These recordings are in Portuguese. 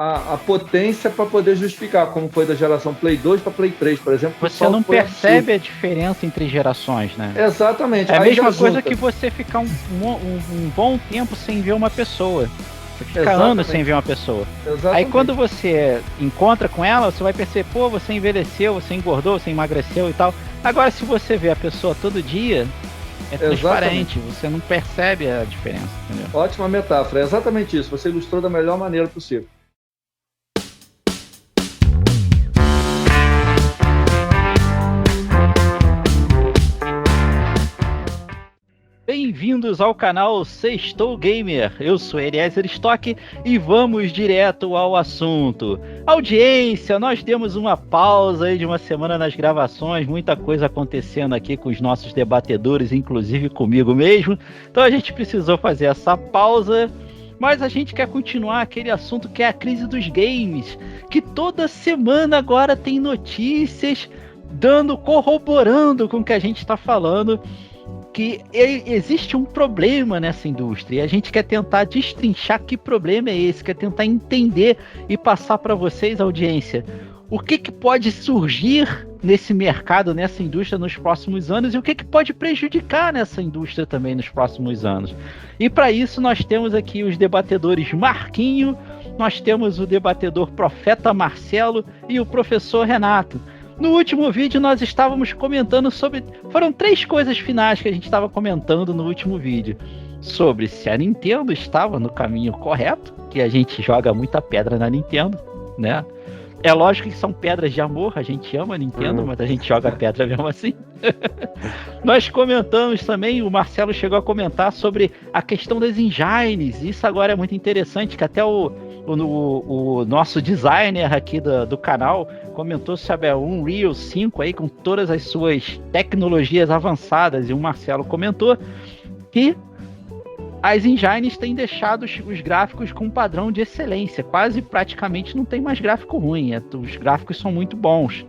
a potência para poder justificar, como foi da geração Play 2 para Play 3, por exemplo. Você não percebe a diferença entre gerações, né? Exatamente. É a mesma coisa que você ficar um bom tempo sem ver uma pessoa. Você fica anos sem ver uma pessoa. Exatamente. Aí quando você encontra com ela, você vai perceber, pô, você envelheceu, você engordou, você emagreceu e tal. Agora, se você vê a pessoa todo dia, é transparente, você não percebe a diferença, entendeu? Ótima metáfora, é exatamente isso. Você ilustrou da melhor maneira possível. Bem-vindos ao canal Sextou Gamer, eu sou Eliezer Stock e vamos direto ao assunto. Audiência, nós temos uma pausa aí de uma semana nas gravações, muita coisa acontecendo aqui com os nossos debatedores, inclusive comigo mesmo, então a gente precisou fazer essa pausa, mas a gente quer continuar aquele assunto que é a crise dos games, que toda semana agora tem notícias corroborando com o que a gente está falando, que existe um problema nessa indústria e a gente quer tentar destrinchar que problema é esse, quer tentar entender e passar para vocês, audiência, o que pode surgir nesse mercado, nessa indústria nos próximos anos e o que pode prejudicar nessa indústria também nos próximos anos. E para isso nós temos aqui os debatedores Marquinho, nós temos o debatedor Profeta Marcelo e o professor Renato. No último vídeo nós estávamos comentando sobre... Foram 3 coisas finais que a gente estava comentando no último vídeo. Sobre se a Nintendo estava no caminho correto, que a gente joga muita pedra na Nintendo, né? É lógico que são pedras de amor, a gente ama a Nintendo, mas a gente joga pedra mesmo assim. Nós comentamos também, o Marcelo chegou a comentar sobre a questão das engines. Isso agora é muito interessante, que até o nosso designer aqui do canal comentou sobre a Unreal 5 aí, com todas as suas tecnologias avançadas, e o Marcelo comentou que as engines têm deixado os gráficos com um padrão de excelência, quase praticamente não tem mais gráfico ruim, os gráficos são muito bons.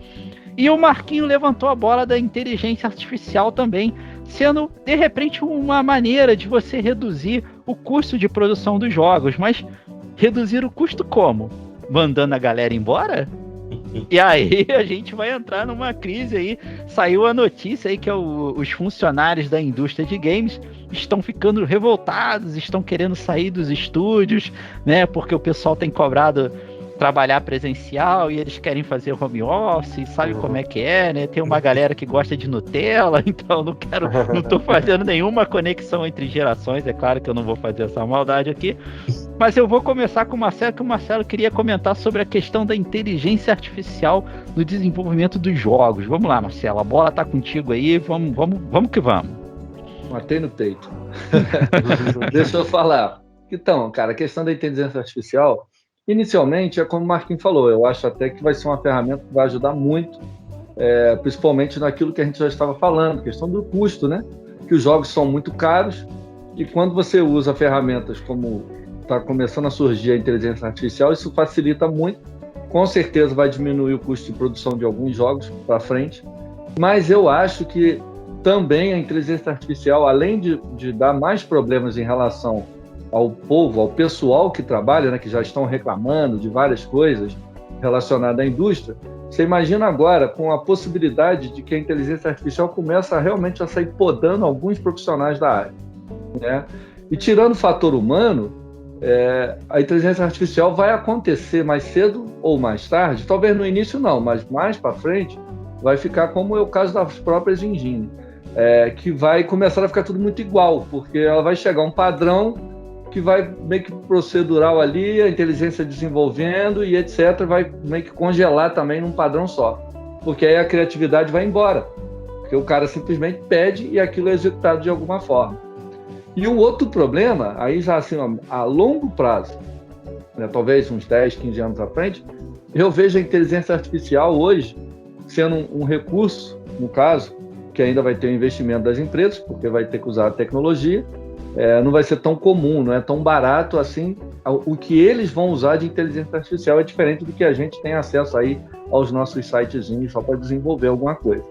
E o Marquinho levantou a bola da inteligência artificial também, sendo de repente uma maneira de você reduzir o custo de produção dos jogos, mas reduzir o custo como? Mandando a galera embora? E aí a gente vai entrar numa crise aí. Saiu a notícia aí que os funcionários da indústria de games estão ficando revoltados, estão querendo sair dos estúdios, né? Porque o pessoal tem cobrado trabalhar presencial e eles querem fazer home office, sabe como é que é, né? Tem uma galera que gosta de Nutella, então não tô fazendo nenhuma conexão entre gerações, é claro que eu não vou fazer essa maldade aqui, mas eu vou começar com o Marcelo, que o Marcelo queria comentar sobre a questão da inteligência artificial no desenvolvimento dos jogos. Vamos lá, Marcelo, a bola tá contigo aí, vamos que vamos. Matei no peito. Deixa eu falar. Então, cara, a questão da inteligência artificial, inicialmente, é como o Marquinhos falou, eu acho até que vai ser uma ferramenta que vai ajudar muito, principalmente naquilo que a gente já estava falando, questão do custo, né? Que os jogos são muito caros e quando você usa ferramentas como está começando a surgir a inteligência artificial, isso facilita muito, com certeza vai diminuir o custo de produção de alguns jogos para frente, mas eu acho que também a inteligência artificial, além de dar mais problemas em relação ao povo, ao pessoal que trabalha, né, que já estão reclamando de várias coisas relacionadas à indústria, você imagina agora com a possibilidade de que a inteligência artificial começa realmente a sair podando alguns profissionais da área, né? E tirando o fator humano, a inteligência artificial vai acontecer mais cedo ou mais tarde, talvez no início não, mas mais para frente vai ficar como é o caso das próprias engines, que vai começar a ficar tudo muito igual, porque ela vai chegar a um padrão que vai meio que procedural ali, a inteligência desenvolvendo e etc, vai meio que congelar também num padrão só, porque aí a criatividade vai embora, porque o cara simplesmente pede e aquilo é executado de alguma forma. E o outro problema, aí já assim, a longo prazo, né, talvez uns 10, 15 anos à frente, eu vejo a inteligência artificial hoje sendo um recurso, no caso, que ainda vai ter o investimento das empresas, porque vai ter que usar a tecnologia, não vai ser tão comum, não é tão barato assim. O que eles vão usar de inteligência artificial é diferente do que a gente tem acesso aí aos nossos sitezinhos só para desenvolver alguma coisa.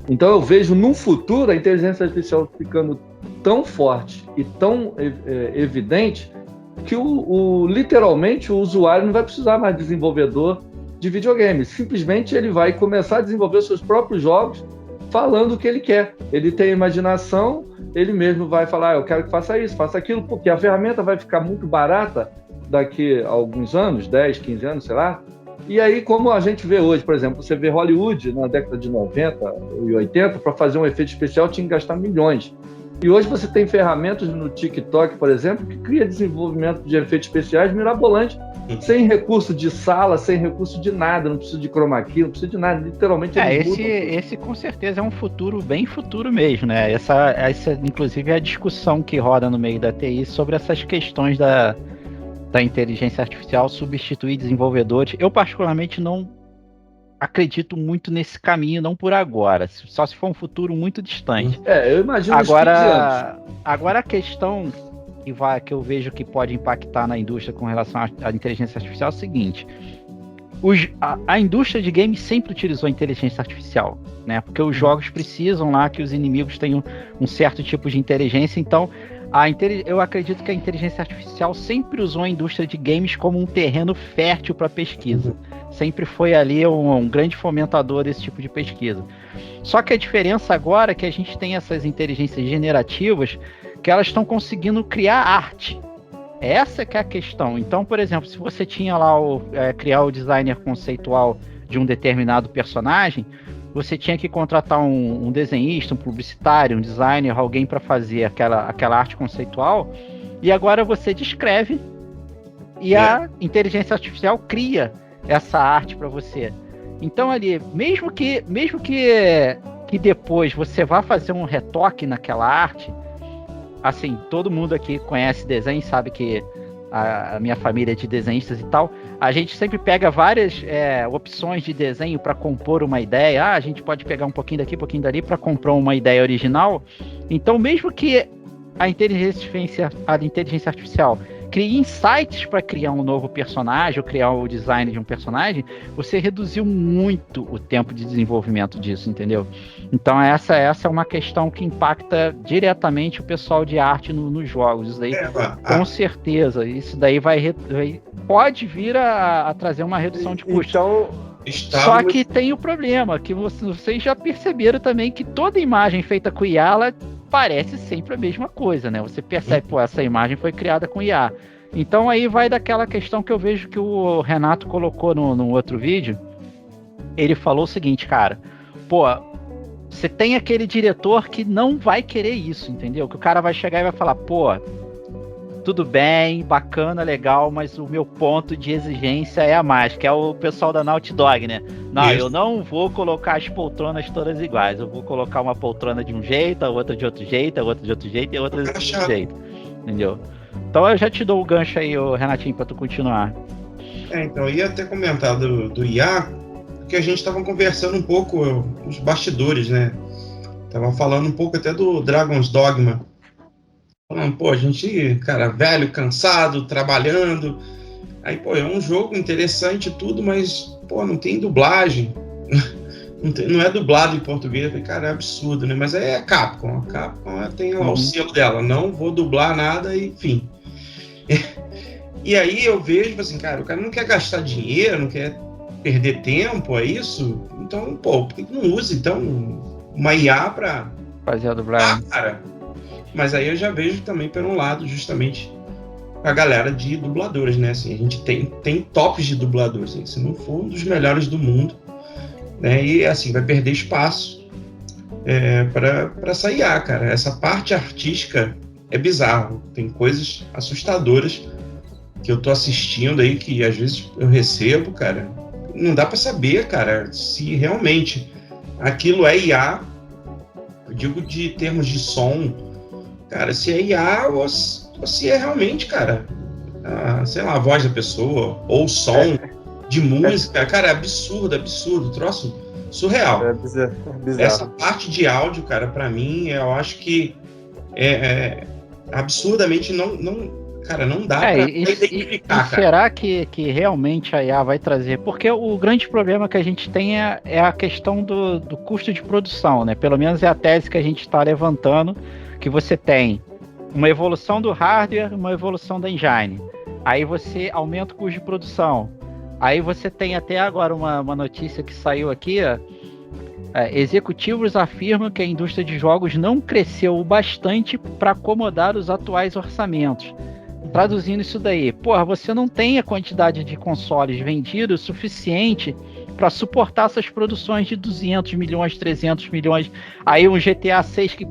Então eu vejo no futuro a inteligência artificial ficando tão forte e tão evidente que literalmente o usuário não vai precisar mais de desenvolvedor de videogame. Simplesmente ele vai começar a desenvolver os seus próprios jogos falando o que ele quer. Ele tem imaginação, ele mesmo vai falar, eu quero que faça isso, faça aquilo, porque a ferramenta vai ficar muito barata daqui a alguns anos, 10, 15 anos, sei lá. E aí, como a gente vê hoje, por exemplo, você vê Hollywood na década de 90 e 80, para fazer um efeito especial tinha que gastar milhões. E hoje você tem ferramentas no TikTok, por exemplo, que cria desenvolvimento de efeitos especiais mirabolantes, sem recurso de sala, sem recurso de nada, não precisa de chroma key, não precisa de nada, literalmente esse com certeza é um futuro bem futuro mesmo, né? Essa inclusive é a discussão que roda no meio da TI sobre essas questões da inteligência artificial substituir desenvolvedores. Eu particularmente não acredito muito nesse caminho, não por agora, só se for um futuro muito distante. Eu imagino agora a questão que eu vejo que pode impactar na indústria com relação à inteligência artificial é o seguinte: a indústria de games sempre utilizou a inteligência artificial, né? Porque os jogos precisam lá que os inimigos tenham um certo tipo de inteligência, então eu acredito que a inteligência artificial sempre usou a indústria de games como um terreno fértil para pesquisa. Sempre foi ali um grande fomentador desse tipo de pesquisa. Só que a diferença agora é que a gente tem essas inteligências generativas que elas estão conseguindo criar arte. Essa que é a questão. Então, por exemplo, se você tinha lá criar o designer conceitual de um determinado personagem, você tinha que contratar um desenhista, um publicitário, um designer, alguém para fazer aquela arte conceitual, e agora você descreve e a inteligência artificial cria essa arte para você. Então ali, mesmo que depois você vá fazer um retoque naquela arte, assim, todo mundo aqui conhece desenho, sabe que a minha família é de desenhistas e tal, a gente sempre pega várias opções de desenho para compor uma ideia. A gente pode pegar um pouquinho daqui, um pouquinho dali para comprar uma ideia original. Então, mesmo que a inteligência artificial crie insights para criar um novo personagem ou criar o design de um personagem, você reduziu muito o tempo de desenvolvimento disso, entendeu? Então essa é uma questão que impacta diretamente o pessoal de arte nos jogos. Isso daí, com certeza, isso daí pode vir a trazer uma redução de custos. Só que tem o problema, que vocês já perceberam também que toda imagem feita com IA, ela parece sempre a mesma coisa, né? Você percebe, essa imagem foi criada com IA. Então aí vai daquela questão que eu vejo que o Renato colocou no outro vídeo. Ele falou o seguinte, cara, você tem aquele diretor que não vai querer isso, entendeu? Que o cara vai chegar e vai falar, tudo bem, bacana, legal, mas o meu ponto de exigência é a mais, que é o pessoal da Naughty Dog, né? Não, eu não vou colocar as poltronas todas iguais, eu vou colocar uma poltrona de um jeito, a outra de outro jeito, a outra de outro jeito e a outra de outro jeito, entendeu? Então eu já te dou o gancho aí, Renatinho, pra tu continuar. Então, eu ia até comentar do IA, porque a gente estava conversando um pouco os bastidores, né? Tava falando um pouco até do Dragon's Dogma. Falando, a gente, cara, velho, cansado, trabalhando. Aí, é um jogo interessante e tudo, mas, não tem dublagem. Não é dublado em português. Eu falei, cara, é absurdo, né? Mas é a Capcom. A Capcom tem lá o selo dela. Não vou dublar nada, enfim. E aí eu vejo, assim, cara, o cara não quer gastar dinheiro, não quer perder tempo, é isso? Então, por que não usa, então, uma IA pra fazer a dublagem? Cara. Mas aí eu já vejo também por um lado, justamente, a galera de dubladores, né? Assim, a gente tem tops de dubladores, né? Se não for um dos melhores do mundo, né? E assim, vai perder espaço para essa IA, cara. Essa parte artística é bizarro. Tem coisas assustadoras que eu tô assistindo aí, que às vezes eu recebo, cara. Não dá para saber, cara, se realmente aquilo é IA. Eu digo de termos de som, cara, se é IA ou se é realmente, cara, sei lá, a voz da pessoa, ou o som de música, cara, é absurdo, troço surreal. É bizarro. Essa parte de áudio, cara, pra mim, eu acho que absurdamente não dá pra identificar, cara. Será que realmente a IA vai trazer? Porque o grande problema que a gente tem é a questão do custo de produção, né? Pelo menos é a tese que a gente está levantando, que você tem uma evolução do hardware, uma evolução da engine. Aí você aumenta o custo de produção. Aí você tem até agora uma notícia que saiu aqui, executivos afirmam que a indústria de jogos não cresceu o bastante para acomodar os atuais orçamentos. Traduzindo isso daí, você não tem a quantidade de consoles vendidos suficiente para suportar essas produções de 200 milhões, 300 milhões. Aí um GTA 6 que,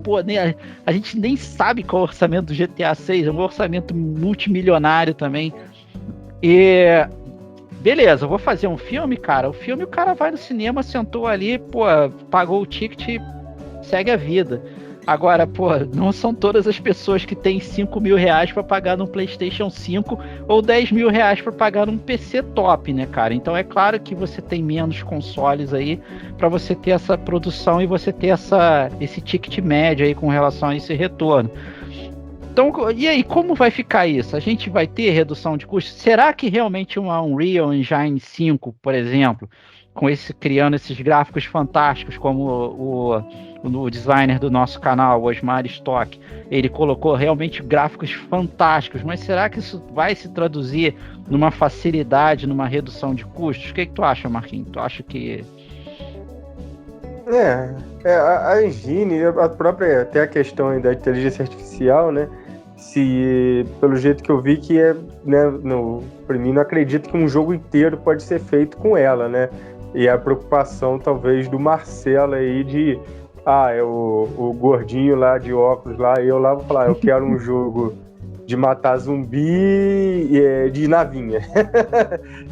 a gente nem sabe qual é o orçamento do GTA 6, é um orçamento multimilionário também. E beleza, eu vou fazer um filme, cara. O cara vai no cinema, sentou ali, pagou o ticket, segue a vida. Agora, não são todas as pessoas que têm 5 mil reais para pagar num PlayStation 5 ou 10 mil reais para pagar num PC top, né, cara? Então é claro que você tem menos consoles aí para você ter essa produção e você ter esse ticket médio aí com relação a esse retorno. Então, e aí, como vai ficar isso? A gente vai ter redução de custos? Será que realmente uma Unreal Engine 5, por exemplo, criando esses gráficos fantásticos, como o designer do nosso canal, o Osmar Stock, ele colocou realmente gráficos fantásticos, mas será que isso vai se traduzir numa facilidade, numa redução de custos? O que tu acha, Marquinhos? Tu acha que... A engine, a própria, até a questão da inteligência artificial, né? Se, pelo jeito que eu vi, que para mim, não acredito que um jogo inteiro pode ser feito com ela, né? E a preocupação, talvez, do Marcelo aí de... é o gordinho lá de óculos lá, eu lá vou falar, eu quero um jogo de matar zumbi de navinha.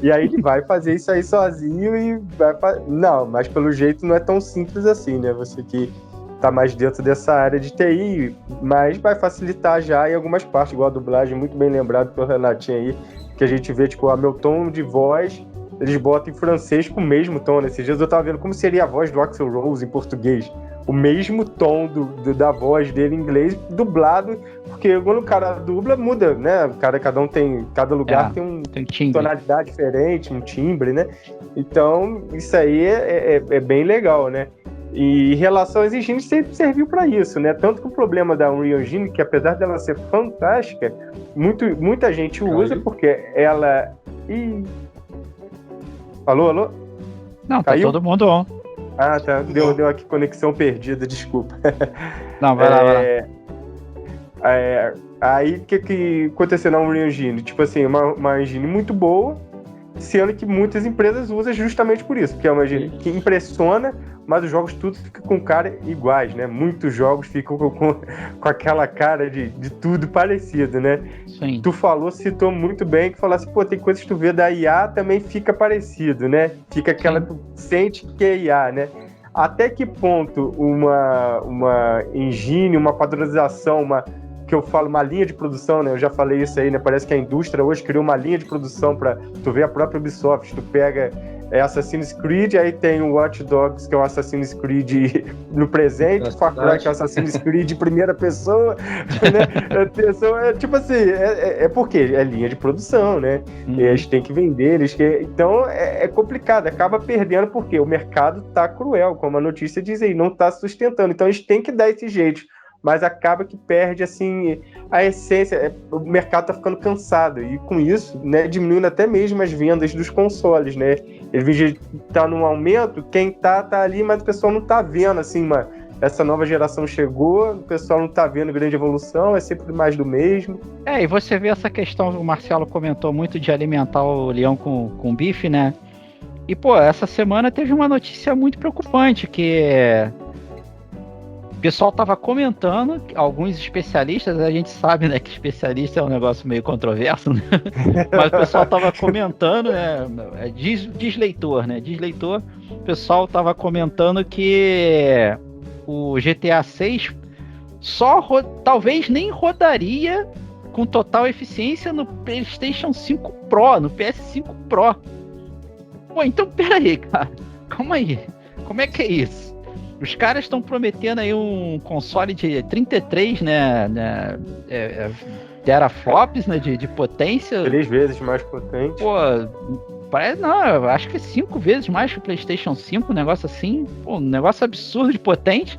E aí ele vai fazer isso aí sozinho e vai fazer... Não, mas pelo jeito não é tão simples assim, né? Você que tá mais dentro dessa área de TI, mas vai facilitar já em algumas partes, igual a dublagem, muito bem lembrado pelo Renatinho aí, que a gente vê, meu tom de voz, eles botam em francês com o mesmo tom. Nesses dias eu tava vendo como seria a voz do Axl Rose em português. O mesmo tom da voz dele em inglês, dublado, porque quando o cara dubla, muda, né? Cada lugar tem uma tonalidade diferente, um timbre, né? Então, isso aí é bem legal, né? E em relação às engines, sempre serviu para isso, né? Tanto que o problema da Unreal Engine, que apesar dela ser fantástica, muita gente usa porque ela... Alô? Não, tá todo mundo on. Ah, tá. Deu aqui conexão perdida, desculpa. Não, vai lá. Aí, o que aconteceu na Unreal Engine? Uma engine muito boa, sendo que muitas empresas usam justamente por isso, porque é uma engine que impressiona, mas os jogos tudo ficam com cara iguais, né? Muitos jogos ficam com aquela cara de tudo parecido, né? Sim. Tu citou muito bem, que falasse, tem coisas que tu vê da IA também fica parecido, né? Fica aquela, tu sente que é IA, né? Até que ponto uma engine, uma padronização, que eu falo, uma linha de produção, né? Eu já falei isso aí, né? Parece que a indústria hoje criou uma linha de produção para tu ver a própria Ubisoft. Tu pega Assassin's Creed, aí tem o Watch Dogs, que é o Assassin's Creed no presente, Far Cry, que é o Assassin's Creed de primeira pessoa, né? Porque é linha de produção, né? Eles têm que vender, então é complicado, acaba perdendo, porque o mercado tá cruel, como a notícia diz aí, não tá sustentando, então eles têm que dar esse jeito. Mas acaba que perde, a essência. O mercado tá ficando cansado. E com isso, né, diminuindo até mesmo as vendas dos consoles, né? Ele tá num aumento, quem tá ali, mas o pessoal não tá vendo, essa nova geração chegou, o pessoal não tá vendo grande evolução, é sempre mais do mesmo. E você vê essa questão, o Marcelo comentou muito de alimentar o leão com bife, né? E, essa semana teve uma notícia muito preocupante, que o pessoal estava comentando, alguns especialistas, a gente sabe, né, que especialista é um negócio meio controverso, né? Mas o pessoal estava comentando, né, diz leitor, né, o pessoal estava comentando que o GTA 6 talvez nem rodaria com total eficiência no PlayStation 5 Pro, no PS5 Pro. Então pera aí, cara, calma aí, como é que é isso? Os caras estão prometendo aí um console de 33, né, teraflops, né, de potência. 3 vezes mais potente. Eu acho que é 5 vezes mais que o PlayStation 5, um negócio assim, um negócio absurdo de potente.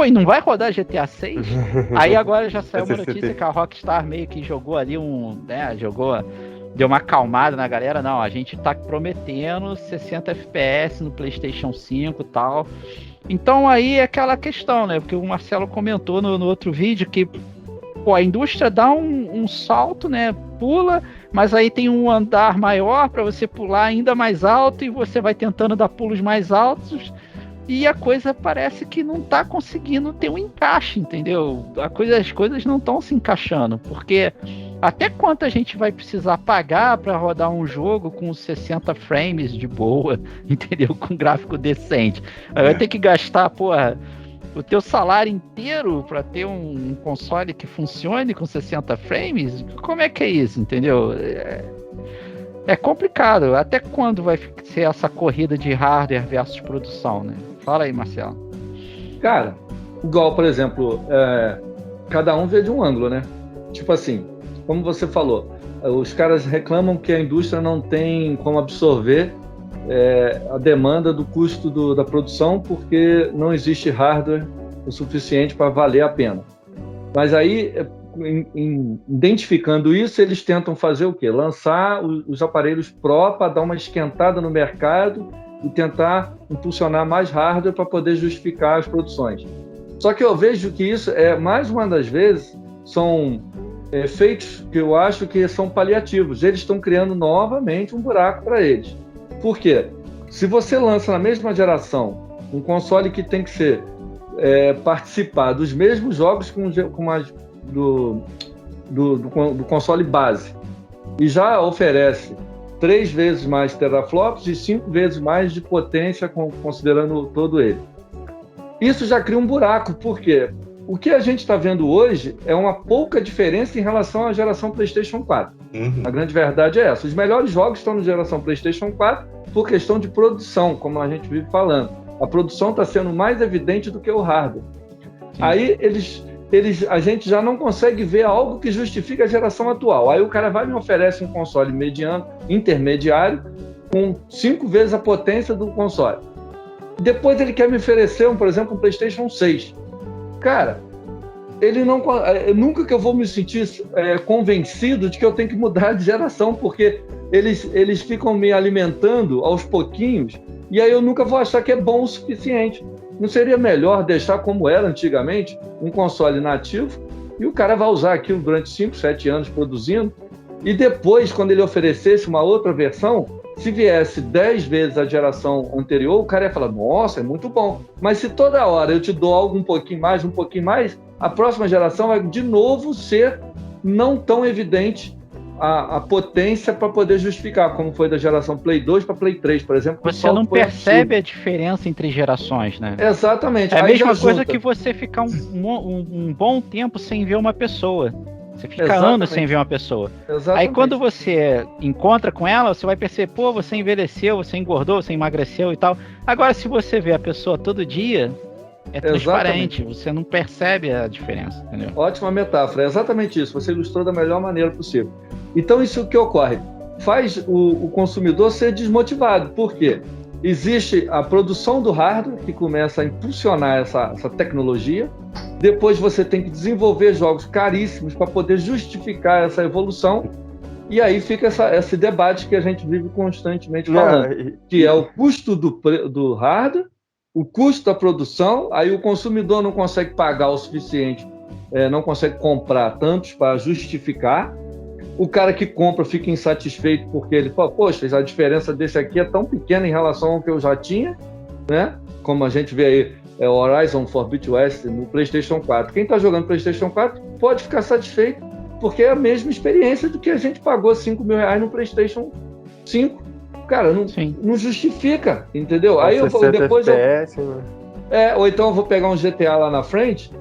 Pô, e não vai rodar GTA 6? Aí agora já saiu uma notícia que a Rockstar meio que jogou ali deu uma acalmada na galera. Não, a gente tá prometendo 60 FPS no PlayStation 5 e tal. Então aí é aquela questão, né? Porque o Marcelo comentou no outro vídeo que pô, a indústria dá um salto, né? Pula, mas aí tem um andar maior para você pular ainda mais alto e você vai tentando dar pulos mais altos e a coisa parece que não tá conseguindo ter um encaixe, entendeu? As coisas não estão se encaixando, porque até quanto a gente vai precisar pagar para rodar um jogo com 60 frames de boa, entendeu? Com gráfico decente. Aí vai ter que gastar, porra, o teu salário inteiro para ter um console que funcione com 60 frames? Como é que é isso, entendeu? É complicado. Até quando vai ser essa corrida de hardware versus produção, né? Fala aí, Marcelo. Cara, igual, por exemplo, cada um vê de um ângulo, né? Tipo assim, como você falou, os caras reclamam que a indústria não tem como absorver a demanda do custo da produção porque não existe hardware o suficiente para valer a pena. Mas aí, identificando isso, eles tentam fazer o quê? Lançar os aparelhos Pro para dar uma esquentada no mercado e tentar impulsionar mais hardware para poder justificar as produções. Só que eu vejo que isso, mais uma das vezes, são efeitos que eu acho que são paliativos. Eles estão criando novamente um buraco para eles. Por quê? Se você lança na mesma geração um console que tem que participar dos mesmos jogos do console base e já oferece 3 vezes mais teraflops e 5 vezes mais de potência considerando todo ele. Isso já cria um buraco, por quê? O que a gente está vendo hoje é uma pouca diferença em relação à geração PlayStation 4. Uhum. A grande verdade é essa. Os melhores jogos estão na geração PlayStation 4 por questão de produção, como a gente vive falando. A produção está sendo mais evidente do que o hardware. Sim. Aí a gente já não consegue ver algo que justifique a geração atual. Aí o cara vai e me oferece um console mediano, intermediário, com 5 vezes a potência do console. Depois ele quer me oferecer, por exemplo, um PlayStation 6. Cara, nunca que eu vou me sentir convencido de que eu tenho que mudar de geração, porque eles ficam me alimentando aos pouquinhos e aí eu nunca vou achar que é bom o suficiente. Não seria melhor deixar como era antigamente, um console nativo, e o cara vai usar aquilo durante 5, 7 anos produzindo, e depois, quando ele oferecesse uma outra versão, se viesse 10 vezes a geração anterior, o cara ia falar, nossa, é muito bom. Mas se toda hora eu te dou algo um pouquinho mais, a próxima geração vai de novo ser não tão evidente a potência para poder justificar, como foi da geração Play 2 para Play 3, por exemplo. Você não percebe a diferença entre gerações, né? Exatamente. É a mesma coisa que você ficar um bom tempo sem ver uma pessoa. Você fica anos sem ver uma pessoa. Exatamente. Aí quando você encontra com ela, você vai perceber, pô, você envelheceu, você engordou, você emagreceu e tal. Agora, se você vê a pessoa todo dia, é transparente, você não percebe a diferença, entendeu? Ótima metáfora, é exatamente isso. Você ilustrou da melhor maneira possível. Então, isso que ocorre? Faz o consumidor ser desmotivado. Por quê? Existe a produção do hardware, que começa a impulsionar essa tecnologia. Depois você tem que desenvolver jogos caríssimos para poder justificar essa evolução. E aí fica esse debate que a gente vive constantemente falando, que é o custo do hardware, o custo da produção, aí o consumidor não consegue pagar o suficiente, não consegue comprar tantos para justificar. O cara que compra fica insatisfeito porque ele fala, poxa, a diferença desse aqui é tão pequena em relação ao que eu já tinha, né? Como a gente vê aí, Horizon Forbidden West no PlayStation 4. Quem está jogando PlayStation 4 pode ficar satisfeito, porque é a mesma experiência do que a gente pagou R$5.000 no PlayStation 5. Cara, não justifica, entendeu? Aí depois FPS, ou então eu vou pegar um GTA lá na frente,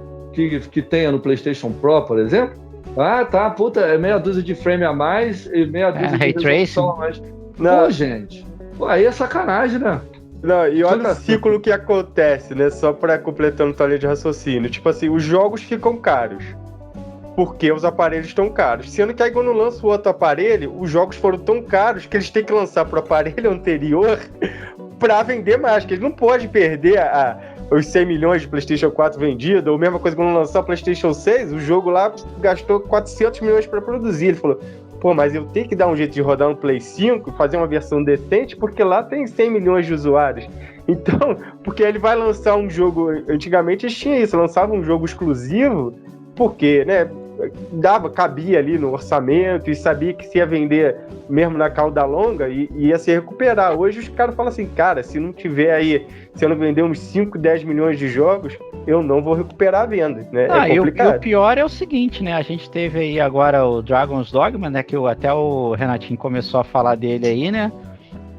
que tenha no PlayStation Pro, por exemplo. Ah, tá, puta, é meia dúzia de frame a mais e meia dúzia de resolução a mais. Não. Pô, gente, aí é sacanagem, né? Não, e olha o ciclo que acontece, né? Só pra completando tua linha de raciocínio. Tipo assim, os jogos ficam caros. Porque os aparelhos estão caros. Sendo que aí quando lança o outro aparelho, os jogos foram tão caros que eles têm que lançar pro aparelho anterior pra vender mais. Que eles não podem perder os 100 milhões de PlayStation 4 vendidos, ou mesma coisa quando lançar o PlayStation 6, o jogo lá gastou 400 milhões para produzir. Ele falou, pô, mas eu tenho que dar um jeito de rodar no Play 5, fazer uma versão decente, porque lá tem 100 milhões de usuários. Então, porque ele vai lançar um jogo... Antigamente eles tinham isso, lançava um jogo exclusivo, porque, né, cabia ali no orçamento e sabia que se ia vender mesmo na cauda longa e ia se recuperar. Hoje os caras falam assim, cara, se não tiver aí, se eu não vender uns 5, 10 milhões de jogos, eu não vou recuperar a venda, né? É complicado. E o pior é o seguinte, né, a gente teve aí agora o Dragon's Dogma, né, que até o Renatinho começou a falar dele aí, né,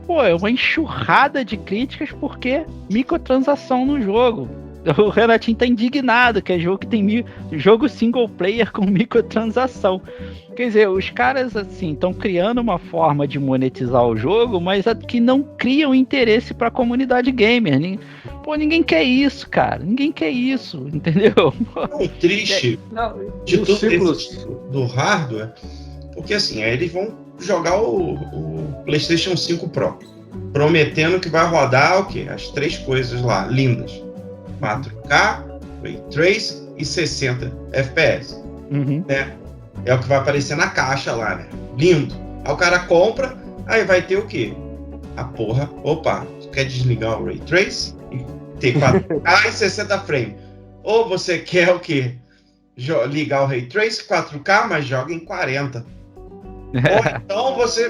pô, é uma enxurrada de críticas porque microtransação no jogo. O Renatinho tá indignado, que é jogo que tem jogo single player com microtransação. Quer dizer, os caras, assim, estão criando uma forma de monetizar o jogo, mas que não criam interesse pra comunidade gamer. Pô, ninguém quer isso, cara. Ninguém quer isso, entendeu? É triste de tudo isso do hardware, porque assim, aí eles vão jogar o PlayStation 5 Pro, prometendo que vai rodar o quê? As 3 coisas lá, lindas. 4K, Ray Trace e 60 FPS. Uhum. Né? É o que vai aparecer na caixa lá, né? Lindo. Aí o cara compra, aí vai ter o quê? A porra, opa, quer desligar o Ray Trace e ter 4K e 60 frames. Ou você quer o quê? Ligar o Ray Trace 4K, mas joga em 40. Ou então você...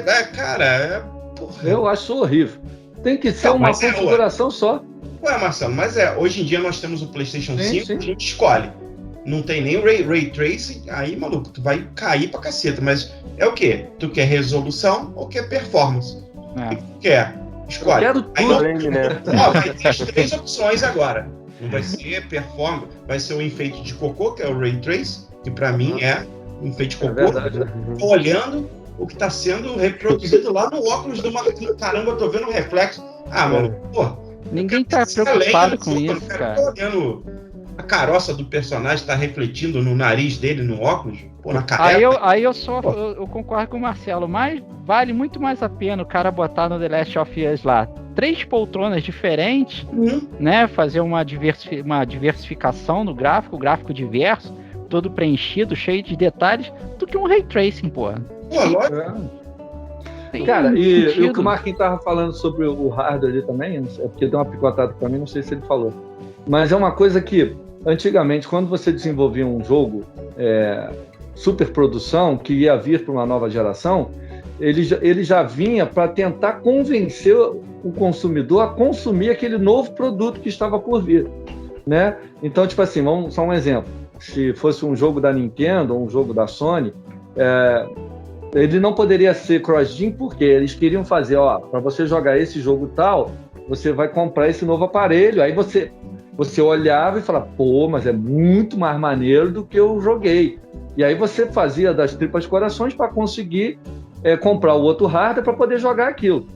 porra. Eu acho horrível. Tem que ser uma configuração só. Ué, Marcelo, mas hoje em dia nós temos o PlayStation 5, sim. A gente escolhe. Não tem nem Ray Tracing, aí, maluco, tu vai cair pra caceta. Mas é o quê? Tu quer resolução ou quer performance? O que tu quer? Escolhe. Eu quero tudo. Aí, vai ter as 3 opções agora. Não vai ser performance, vai ser o enfeite de cocô, que é o Ray Trace, que pra mim é um enfeite de cocô. Tô olhando o que tá sendo reproduzido lá no óculos do Marquinhos. Caramba, eu tô vendo o reflexo. Maluco, porra. Ninguém tá preocupado com isso, cara. Tô olhando a caroça do personagem, tá refletindo no nariz dele, no óculos, na careca. Aí eu concordo com o Marcelo, mas vale muito mais a pena o cara botar no The Last of Us lá 3 poltronas diferentes, né? Fazer uma diversificação no gráfico, gráfico diverso, todo preenchido, cheio de detalhes, do que um Ray Tracing, pô. Lógico. Cara, e o que o Marquinhos tava falando sobre o hardware ali também, é porque deu uma picotada pra mim, não sei se ele falou. Mas é uma coisa que, antigamente, quando você desenvolvia um jogo super produção, que ia vir para uma nova geração, ele já vinha para tentar convencer o consumidor a consumir aquele novo produto que estava por vir, né? Então, tipo assim, só um exemplo. Se fosse um jogo da Nintendo ou um jogo da Sony, ele não poderia ser cross-gen porque eles queriam fazer, para você jogar esse jogo tal, você vai comprar esse novo aparelho, aí você olhava e falava, pô, mas é muito mais maneiro do que eu joguei. E aí você fazia das tripas corações para conseguir comprar o outro hardware para poder jogar aquilo.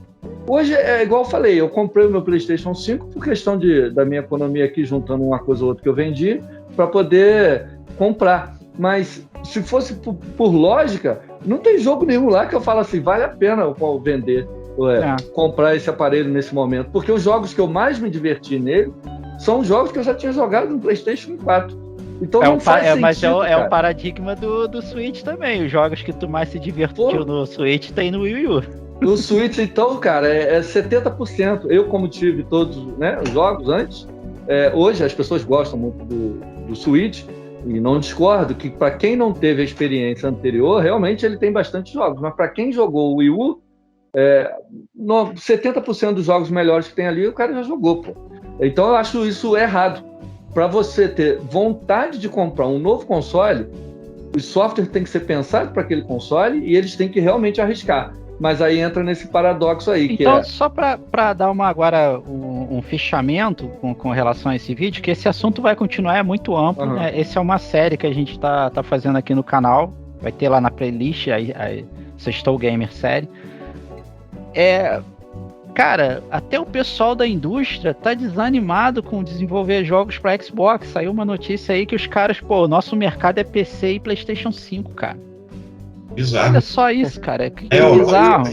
Hoje é igual eu falei, eu comprei o meu PlayStation 5 por questão da minha economia aqui, juntando uma coisa ou outra que eu vendi, para poder comprar. Mas se fosse por lógica, não tem jogo nenhum lá que eu falo assim, vale a pena eu vender, comprar esse aparelho nesse momento. Porque os jogos que eu mais me diverti nele são jogos que eu já tinha jogado no PlayStation 4. Então não faz sentido, mas é um paradigma do Switch também. Os jogos que tu mais se divertiu no Switch tem no Wii U. No Switch, então, cara, é 70%. Eu, como tive todos, né, os jogos antes, hoje as pessoas gostam muito do Switch, e não discordo que para quem não teve a experiência anterior, realmente ele tem bastante jogos, mas para quem jogou o Wii U, 70% dos jogos melhores que tem ali, o cara já jogou, pô. Então eu acho isso errado. Para você ter vontade de comprar um novo console, os softwares têm que ser pensados para aquele console e eles têm que realmente arriscar. Mas aí entra nesse paradoxo aí. Então, só para dar agora um fechamento com relação a esse vídeo, que esse assunto vai continuar, é muito amplo, né? Essa é uma série que a gente tá fazendo aqui no canal, vai ter lá na playlist, a Sextou Gamer série. Cara, até o pessoal da indústria tá desanimado com desenvolver jogos para Xbox. Saiu uma notícia aí que os caras, o nosso mercado é PC e PlayStation 5, cara. Bizarro. Olha só isso, cara. Que É, bizarro.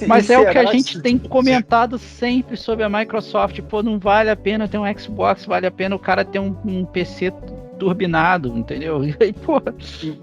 Mas é o que a gente será tem comentado sempre sobre a Microsoft. Pô, não vale a pena ter um Xbox, vale a pena o cara ter um PC turbinado, entendeu? E aí, pô.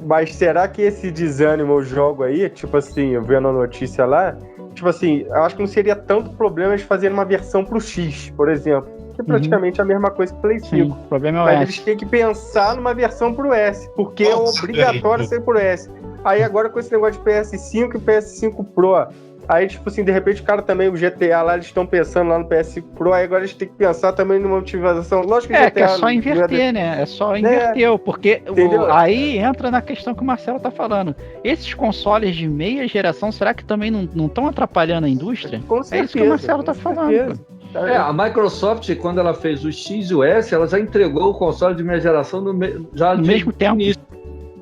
Mas será que esse desânimo eu jogo aí, tipo assim, eu vendo a notícia lá, tipo assim, eu acho que não seria tanto problema de fazer uma versão pro X, por exemplo, que é praticamente a mesma coisa que o Play 5. Sim, o problema é o Mas S. eles têm que pensar numa versão pro S, porque é Nossa, obrigatório ser pro S. Aí agora com esse negócio de PS5 e PS5 Pro, aí tipo assim, de repente o cara também, o GTA lá, eles estão pensando lá no PS5 Pro, aí agora eles têm que pensar também numa otimização. Lógico que o GTA... Que é só inverter, né? É só inverter, porque aí entra na questão que o Marcelo tá falando. Esses consoles de meia geração, será que também não estão atrapalhando a indústria? Com certeza, é isso que o Marcelo tá falando. A Microsoft, quando ela fez o X e o S, ela já entregou o console de meia geração no mesmo tempo. Início.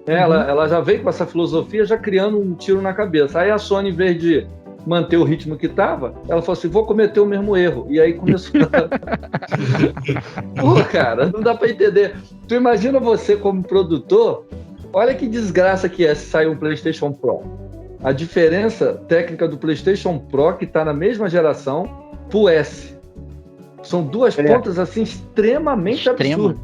Ela já veio com essa filosofia, já criando um tiro na cabeça. Aí a Sony, em vez de manter o ritmo que estava, ela falou assim, vou cometer o mesmo erro. E aí começou Pô, cara, não dá para entender. Tu imagina você como produtor, olha que desgraça que é se sair um PlayStation Pro. A diferença técnica do PlayStation Pro, que está na mesma geração, pro S. São duas pontas assim extremamente absurdas.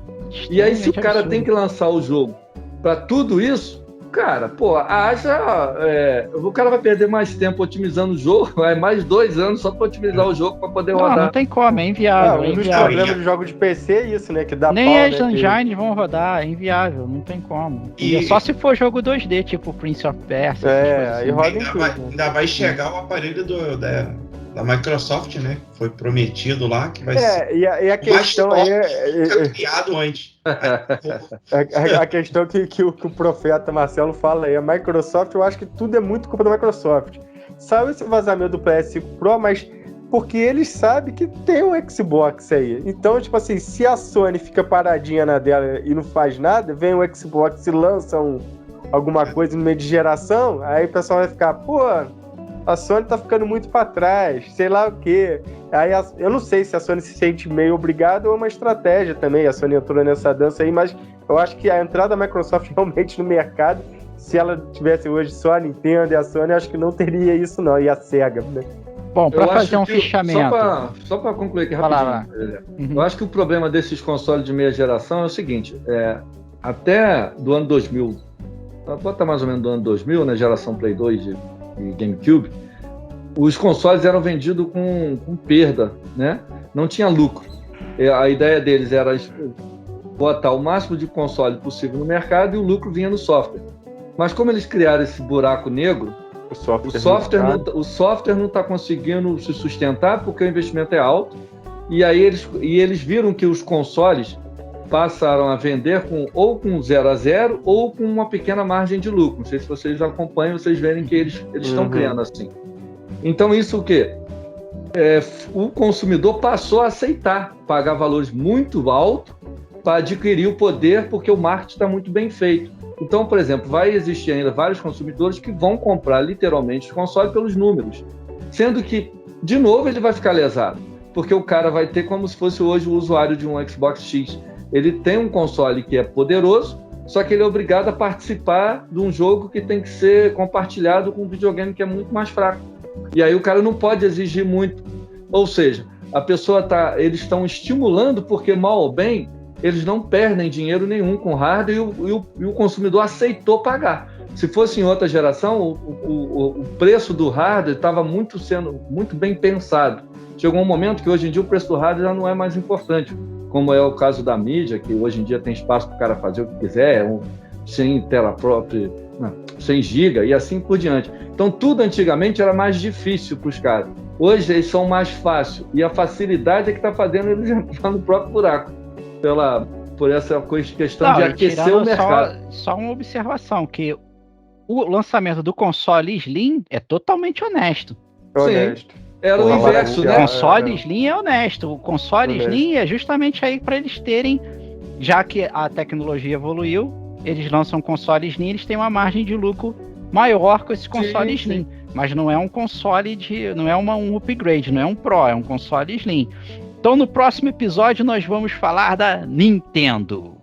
E aí se o cara tem que lançar o jogo para tudo isso, cara, pô, o cara vai perder mais tempo otimizando o jogo, vai mais 2 anos só para otimizar o jogo para poder rodar. Não tem como, é inviável. Um dos problemas do jogo de PC é isso, né? Que dá nem as engines vão rodar, é inviável, não tem como. E só se for jogo 2D, tipo Prince of Persia. Aí roda ainda vai chegar o aparelho da Microsoft, né? Foi prometido lá que vai ser. E a questão aí criado antes. A questão que o profeta Marcelo fala aí, a Microsoft, eu acho que tudo é muito culpa da Microsoft. Saiu esse vazamento do PS5 Pro, mas porque eles sabem que tem um Xbox aí. Então, tipo assim, se a Sony fica paradinha na dela e não faz nada, vem o Xbox e lança alguma coisa no meio de geração, aí o pessoal vai ficar, pô, a Sony tá ficando muito pra trás, sei lá o quê. Aí eu não sei se a Sony se sente meio obrigada ou é uma estratégia também. A Sony entrou nessa dança aí, mas eu acho que a entrada da Microsoft realmente no mercado, se ela tivesse hoje só a Nintendo e a Sony, acho que não teria isso não, e a Sega, né? Bom, para fazer um fichamento... Só para concluir aqui rapidinho. Eu acho que o problema desses consoles de meia geração é o seguinte, até do ano 2000, bota mais ou menos do ano 2000, né, geração Play 2 e GameCube, os consoles eram vendidos com perda, né? Não tinha lucro. A ideia deles era botar o máximo de console possível no mercado e o lucro vinha no software. Mas como eles criaram esse buraco negro, o software não está conseguindo se sustentar porque o investimento é alto, e aí eles viram que os consoles passaram a vender ou com 0-0 ou com uma pequena margem de lucro. Não sei se vocês acompanham, vocês verem que eles estão criando assim. Então isso o quê? O consumidor passou a aceitar pagar valores muito altos para adquirir o poder, porque o marketing está muito bem feito. Então, por exemplo, vai existir ainda vários consumidores que vão comprar literalmente os consoles pelos números, sendo que, de novo, ele vai ficar lesado, porque o cara vai ter como se fosse hoje o usuário de um Xbox X. Ele tem um console que é poderoso, só que ele é obrigado a participar de um jogo que tem que ser compartilhado com um videogame que é muito mais fraco. E aí o cara não pode exigir muito. Ou seja, eles estão estimulando, porque mal ou bem, eles não perdem dinheiro nenhum com hardware e o consumidor aceitou pagar. Se fosse em outra geração, o preço do hardware estava sendo muito bem pensado. Chegou um momento que hoje em dia o preço do hardware já não é mais importante, como é o caso da mídia, que hoje em dia tem espaço para o cara fazer o que quiser, sem tela própria, 100 GB e assim por diante. Então tudo antigamente era mais difícil para os caras. Hoje eles são mais fáceis e a facilidade é que está fazendo eles entrar no próprio buraco, por essa questão de aquecer o mercado. Só uma observação, que o lançamento do console Slim é totalmente honesto. Honesto. Era o inverso, né? O console Slim é honesto. O console Slim é justamente aí para eles terem, já que a tecnologia evoluiu, eles lançam um console Slim, eles têm uma margem de lucro maior com esse console Slim. Mas não é um console não é um upgrade, não é um Pro, é um console Slim. Então no próximo episódio nós vamos falar da Nintendo.